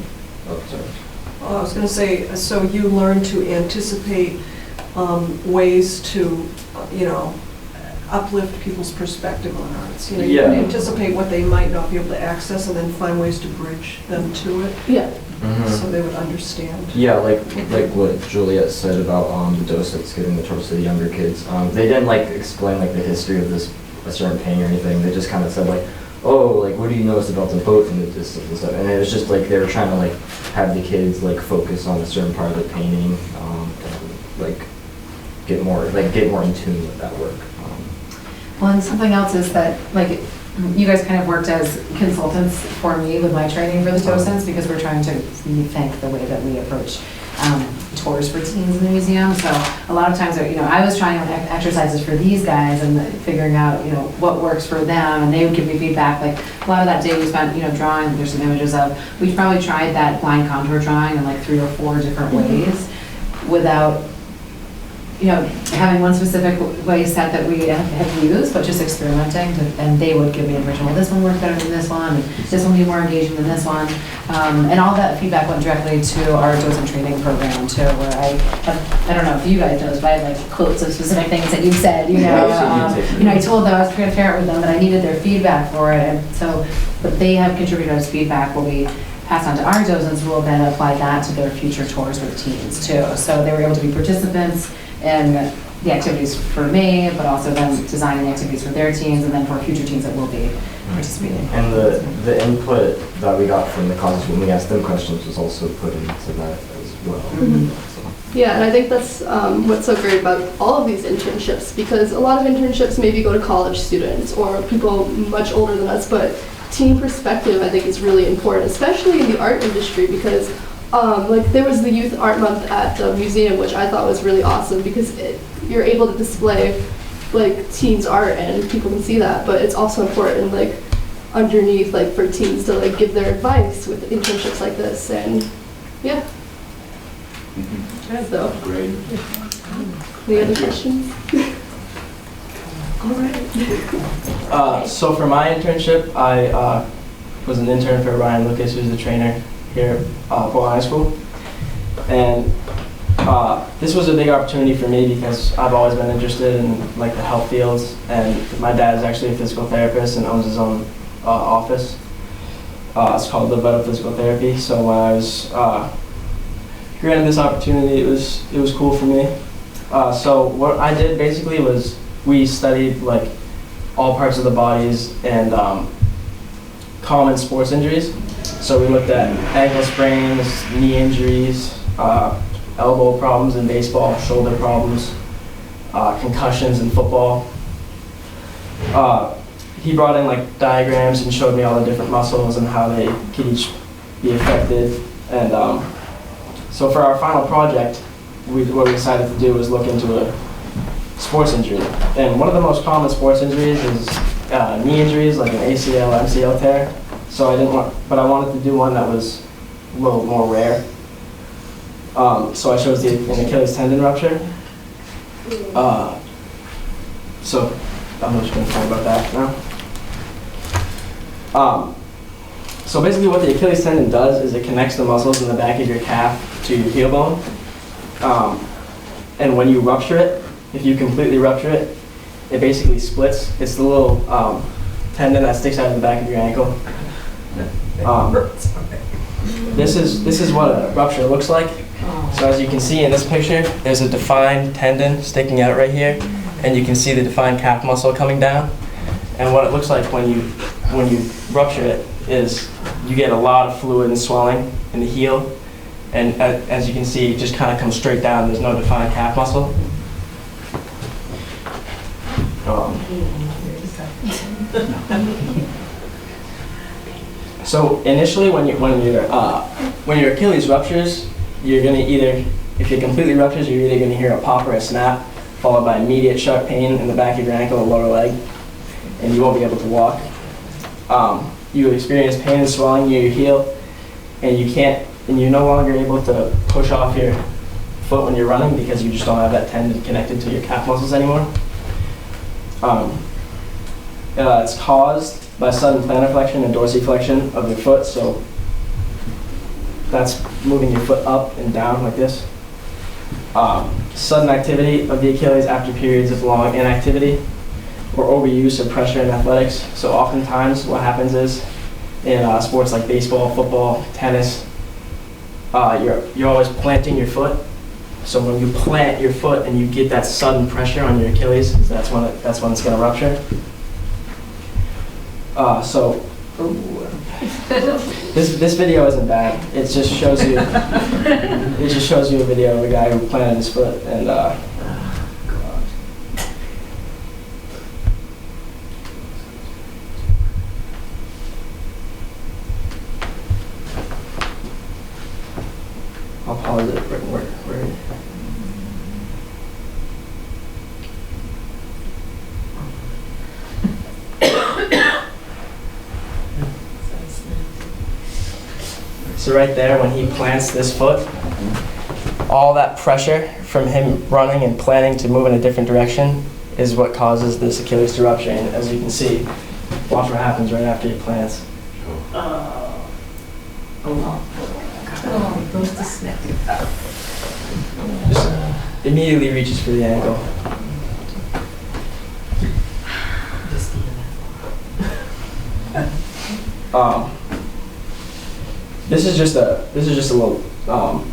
I was going to say, so you learn to anticipate ways to, uplift people's perspective on arts. You can anticipate what they might not be able to access, and then find ways to bridge them to it. Yeah. So they would understand. Yeah, like what Juliet said about the docents giving the tours to the younger kids. They didn't like explain like the history of a certain painting or anything. They just kind of said like, oh, like what do you notice about the boat in the distance and stuff. And it was just like they were trying to like have the kids like focus on a certain part of the painting, and like get more in tune with that work. Well, and something else is that like you guys kind of worked as consultants for me with my training for the docents, because we're trying to rethink the way that we approach tours for teens in the museum. So a lot of times, I was trying exercises for these guys and figuring out, what works for them, and they would give me feedback. Like a lot of that day we spent, drawing. There's some images of, we've probably tried that blind contour drawing in like 3 or 4 different ways without having one specific way set that we have used, but just experimenting, and they would give me information, well, this one worked better than this one, and this one will be more engaging than this one. And all that feedback went directly to our docent training program too, where I don't know if you guys know this, but I have like quotes of specific things that you've said, I told them I was transparent with them that I needed their feedback for it, and so what they have contributed as feedback will be passed on to our docents, who will then apply that to their future tours with teens too. So they were able to be participants in the activities for me, but also then designing activities for their teens, and then for future teens that will be participating. And the input that we got from the colleges when we asked them questions was also put into that as well. Mm-hmm. Yeah, and I think that's what's so great about all of these internships, because a lot of internships maybe go to college students or people much older than us, but teen perspective I think is really important, especially in the art industry, because like there was the Youth Art Month at the museum, which I thought was really awesome, because you're able to display like teens art and people can see that, but it's also important like underneath, like for teens to like give their advice with internships like this. And yeah. So Great. any other questions? All right. So for my internship, I was an intern for Ryan Lucas, who's the trainer here at Portland High School. And this was a big opportunity for me because I've always been interested in like the health fields, and my dad is actually a physical therapist and owns his own office. It's called Live Better Physical Therapy. So when I was granted this opportunity, it was cool for me. So what I did basically was we studied like all parts of the bodies and common sports injuries. So we looked at ankle sprains, knee injuries, elbow problems in baseball, shoulder problems, concussions in football. He brought in like diagrams and showed me all the different muscles and how they could each be affected. And so for our final project, what we decided to do was look into a sports injury. And one of the most common sports injuries is knee injuries, like an ACL, MCL tear. So I wanted to do one that was a little more rare. So I chose an Achilles tendon rupture. So I'm just going to talk about that now. So basically what the Achilles tendon does is it connects the muscles in the back of your calf to your heel bone. And when you rupture it, if you completely rupture it, it basically splits. It's the little tendon that sticks out of the back of your ankle. This is what a rupture looks like. So as you can see in this picture, there's a defined tendon sticking out right here, and you can see the defined calf muscle coming down. And what it looks like when you rupture it is you get a lot of fluid and swelling in the heel, and as you can see, it just kind of comes straight down. There's no defined calf muscle. So initially, when your Achilles ruptures, you're gonna if it completely ruptures, you're either gonna hear a pop or a snap, followed by immediate sharp pain in the back of your ankle or lower leg, and you won't be able to walk. You experience pain and swelling near your heel, and you're no longer able to push off your foot when you're running because you just don't have that tendon connected to your calf muscles anymore. It's caused by sudden plantar flexion and dorsiflexion of your foot, so that's moving your foot up and down like this. Sudden activity of the Achilles after periods of long inactivity or overuse of pressure in athletics. So oftentimes what happens is in sports like baseball, football, tennis, you're always planting your foot. So when you plant your foot and you get that sudden pressure on your Achilles, that's when it's going to rupture. This video isn't bad. It just shows you a video of a guy who planted his foot and I'll pause it where So right there, when he plants this foot, all that pressure from him running and planning to move in a different direction is what causes this Achilles to rupture. And as you can see, watch what happens right after he plants. Just immediately reaches for the ankle. This is just a little. Oh,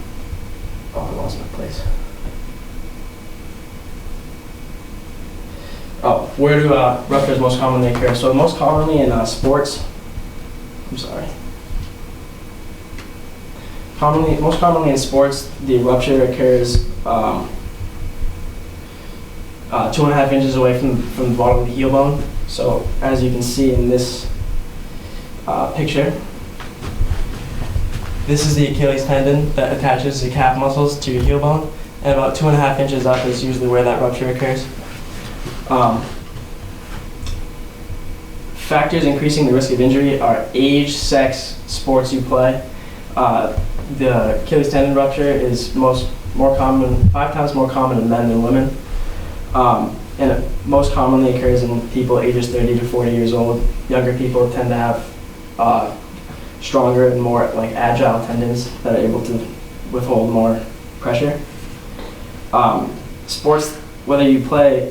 I lost my place. Oh, where do ruptures most commonly occur? So most commonly in sports. I'm sorry. Most commonly in sports, the rupture occurs 2.5 inches away from the bottom of the heel bone. So as you can see in this picture, this is the Achilles tendon that attaches the calf muscles to your heel bone, and about 2.5 inches up is usually where that rupture occurs. Factors increasing the risk of injury are age, sex, sports you play. The Achilles tendon rupture is 5 times more common in men than women. And it most commonly occurs in people ages 30 to 40 years old. Younger people tend to have stronger and more agile tendons that are able to withhold more pressure. Sports, whether you play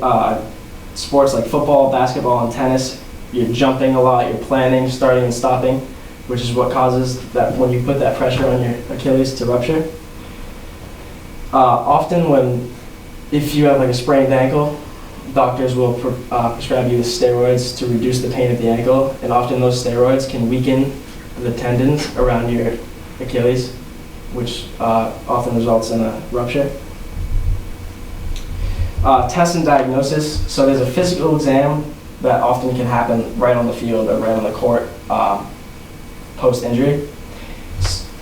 sports like football, basketball, and tennis, you're jumping a lot, you're planning, starting and stopping, which is what causes that when you put that pressure on your Achilles to rupture. Often if you have a sprained ankle, doctors will prescribe you with steroids to reduce the pain at the ankle, and often those steroids can weaken the tendons around your Achilles, which often results in a rupture. Tests and diagnosis. So there's a physical exam that often can happen right on the field or right on the court post-injury.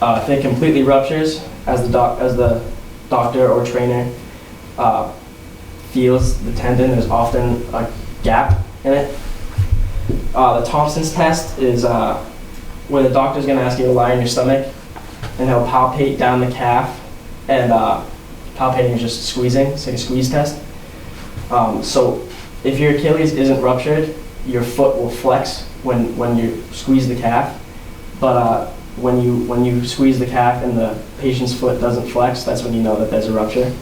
If it completely ruptures, as the doctor or trainer feels the tendon, there's often a gap in it. The Thompson's test is where the doctor's going to ask you to lie on your stomach, and he'll palpate down the calf, and palpating is just squeezing. It's like a squeeze test. So if your Achilles isn't ruptured, your foot will flex when you squeeze the calf, but when you squeeze the calf and the patient's foot doesn't flex, that's when you know that there's a rupture.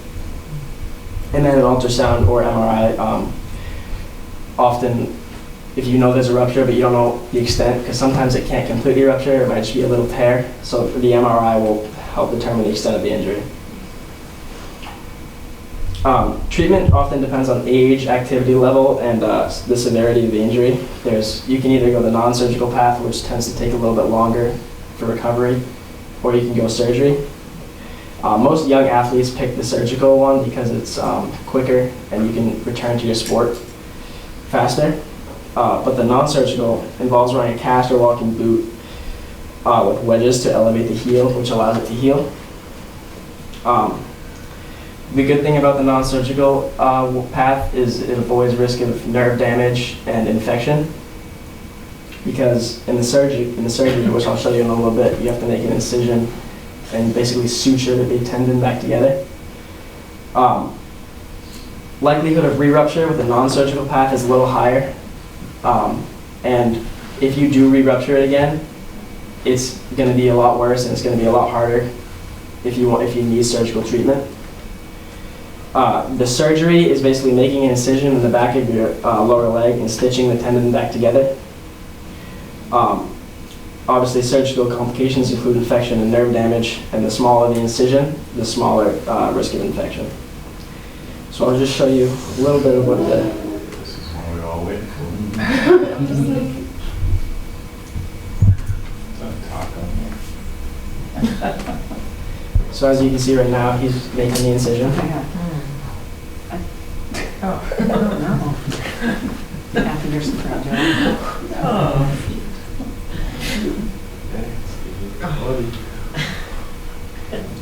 And then an ultrasound or MRI, often if you know there's a rupture but you don't know the extent, because sometimes it can't completely rupture, it might just be a little tear, so the MRI will help determine the extent of the injury. Treatment often depends on age, activity level, and the severity of the injury. You can either go the non-surgical path, which tends to take a little bit longer for recovery, or you can go surgery. Most young athletes pick the surgical one because it's quicker and you can return to your sport faster. But the non-surgical involves wearing a cast or walking boot with wedges to elevate the heel, which allows it to heal. The good thing about the non-surgical path is it avoids risk of nerve damage and infection, because in the surgery, which I'll show you in a little bit, you have to make an incision and basically suture the big tendon back together. Likelihood of re-rupture with the non-surgical path is a little higher, and if you do re-rupture it again, it's going to be a lot worse and it's going to be a lot harder if you need surgical treatment. The surgery is basically making an incision in the back of your lower leg and stitching the tendon back together. Obviously, surgical complications include infection and nerve damage, and the smaller the incision, the smaller risk of infection. So I'll just show you a little bit of what the... This is what we're all waiting for. So as you can see right now, he's making the incision. Oh, no. Happy you're so proud, Joe.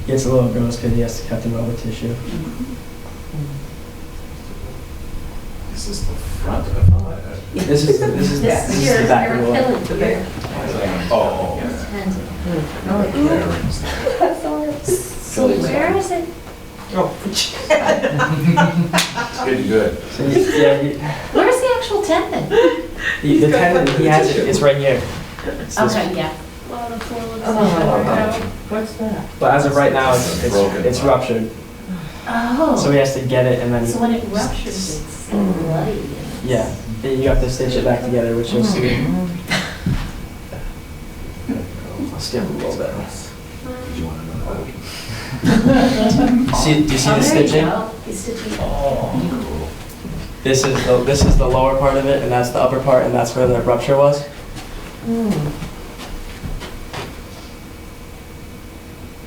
Gets a little gross because he has to cut through all the tissue. Is this the front of it? This is the back of the leg. Oh. So where is it? Oh. It's getting good. So yeah, Where's the actual tendon? the tendon, he has it, it's right here. It's this- Okay, yeah. Well, the floor looks What's that? But as of right now, it's ruptured. Oh. So he has to get it and then, So when it ruptures, it's bloody. yeah, you have to stitch it back together, which you'll see. I'll skip a little bit. See, do you see the stitching? He's stitching. This is the lower part of it, and that's the upper part, and that's where the rupture was.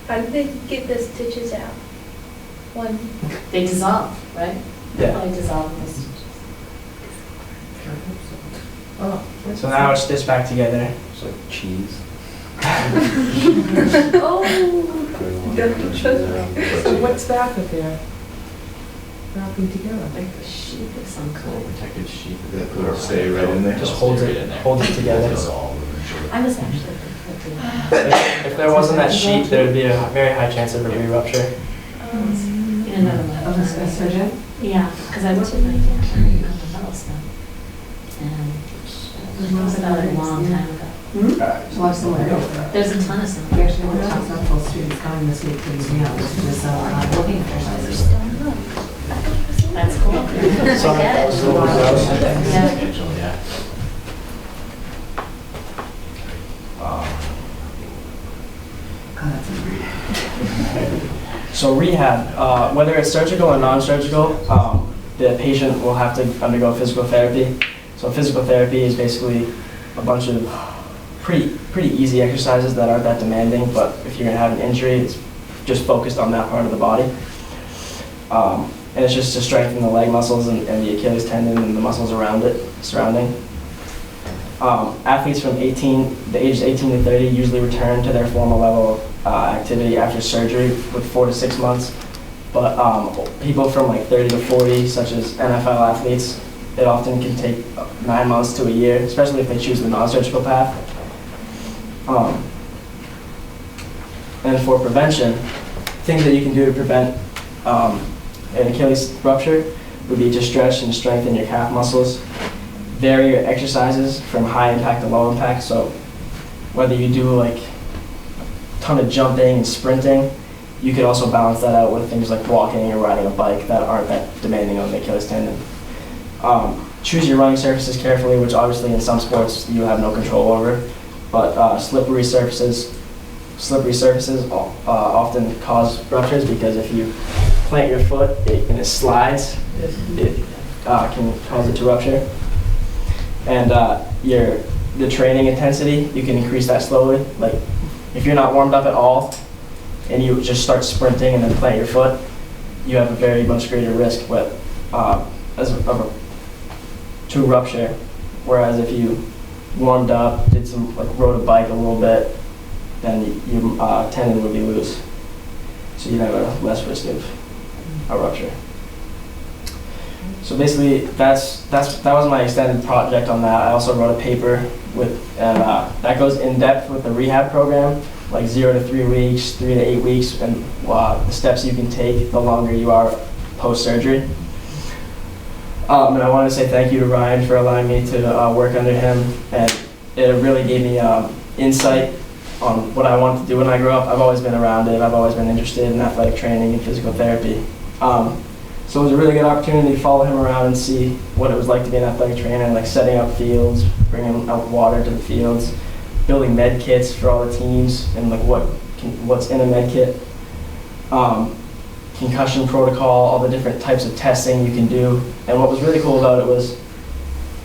How did they get the stitches out? One. They dissolve, right? Yeah. They dissolve the stitches. So now it's stitched back together. It's like cheese. Oh. So what's that there? Wrapping together? Like a sheet of some kind. Protective sheet. It'll stay right in there. Just holds it together. I was actually If there wasn't that sheet, there would be a very high chance of a re-rupture. in another A surgeon? Yeah, because I worked with my dad on the metal stuff. And it was about a long time ago. Watch the letter. There's a ton of stuff. We actually have several students coming this week to the museum, which is looking exercises. That's cool. Sorry, that was a little gross. Yeah. So rehab, whether it's surgical or non-surgical, the patient will have to undergo physical therapy. So physical therapy is basically a bunch of pretty easy exercises that aren't that demanding, but if you're gonna have an injury, it's just focused on that part of the body. And it's just to strengthen the leg muscles and the Achilles tendon and the muscles around it, surrounding. Athletes from the ages 18 to 30 usually return to their former level of activity after surgery with 4 to 6 months. But people from like 30 to 40, such as NFL athletes, it often can take 9 months to a year, especially if they choose the non-surgical path. And for prevention, things that you can do to prevent an Achilles rupture would be to stretch and strengthen your calf muscles. Vary your exercises from high impact to low impact. So whether you do like a ton of jumping and sprinting, you could also balance that out with things like walking or riding a bike that aren't that demanding on the Achilles tendon. Choose your running surfaces carefully, which obviously in some sports you have no control over, but slippery surfaces often cause ruptures because if you plant your foot and it slides, it can cause it to rupture. And the training intensity, you can increase that slowly. Like if you're not warmed up at all and you just start sprinting and then plant your foot, you have a very much greater risk to rupture. Whereas if you warmed up, rode a bike a little bit, then your tendon would be loose. So you'd have a less risk of a rupture. So basically, that was my extended project on that. I also wrote a paper that goes in depth with the rehab program, like 0 to 3 weeks, 3 to 8 weeks, and the steps you can take the longer you are post-surgery. And I want to say thank you to Ryan for allowing me to work under him, and it really gave me insight on what I wanted to do when I grew up. I've always been around it. I've always been interested in athletic training and physical therapy. So it was a really good opportunity to follow him around and see what it was like to be an athletic trainer, like setting up fields, bringing out water to the fields, building med kits for all the teams, and like what's in a med kit, concussion protocol, all the different types of testing you can do. And what was really cool about it was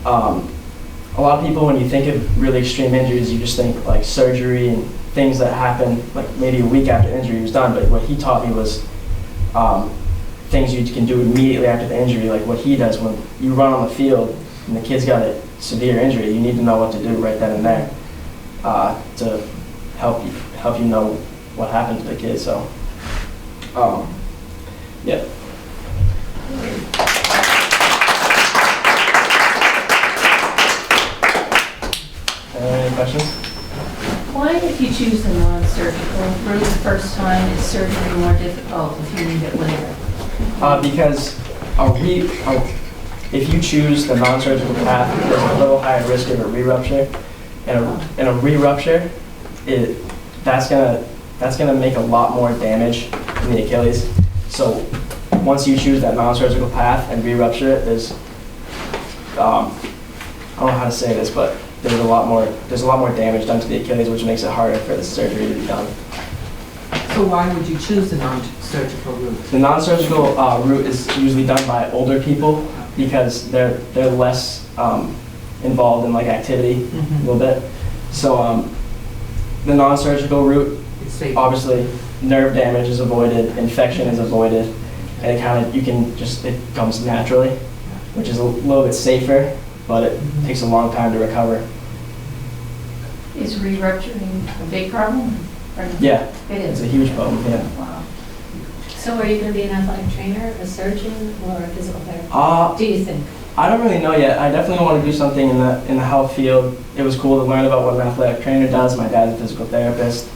a lot of people, when you think of really extreme injuries, you just think like surgery and things that happen like maybe a week after the injury was done. But what he taught me was things you can do immediately after the injury, like what he does when you run on the field and the kid's got a severe injury. You need to know what to do right then and there to help you know what happened to the kid. So, yeah. Any questions? Why, if you choose the non-surgical route the first time, is surgery more difficult if you need it later? Because if you choose the non-surgical path, there's a little higher risk of a re-rupture. And a re-rupture, that's gonna make a lot more damage in the Achilles. So once you choose that non-surgical path and re-rupture it, there's I don't know how to say this, but there's a lot more damage done to the Achilles, which makes it harder for the surgery to be done. So why would you choose the non-surgical route? The non-surgical route is usually done by older people because they're less involved in like activity a little bit. So the non-surgical route, obviously nerve damage is avoided, infection is avoided, and it comes naturally, which is a little bit safer, but it takes a long time to recover. Is re-rupturing a big problem? Or no? Yeah, It it's is. a huge problem, yeah. Wow. So are you going to be an athletic trainer, a surgeon, or a physical therapist? Do you think? I don't really know yet. I definitely want to do something in the health field. It was cool to learn about what an athletic trainer does. My dad's a physical therapist,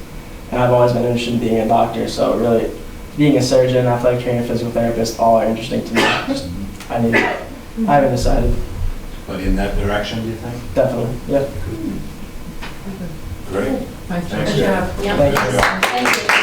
and I've always been interested in being a doctor. So really, being a surgeon, athletic trainer, physical therapist, all are interesting to me. I haven't decided. But in that direction, do you think? Definitely, yeah. Great. Nice Thanks, job. Jeff. Yep. Thank you. Thank you.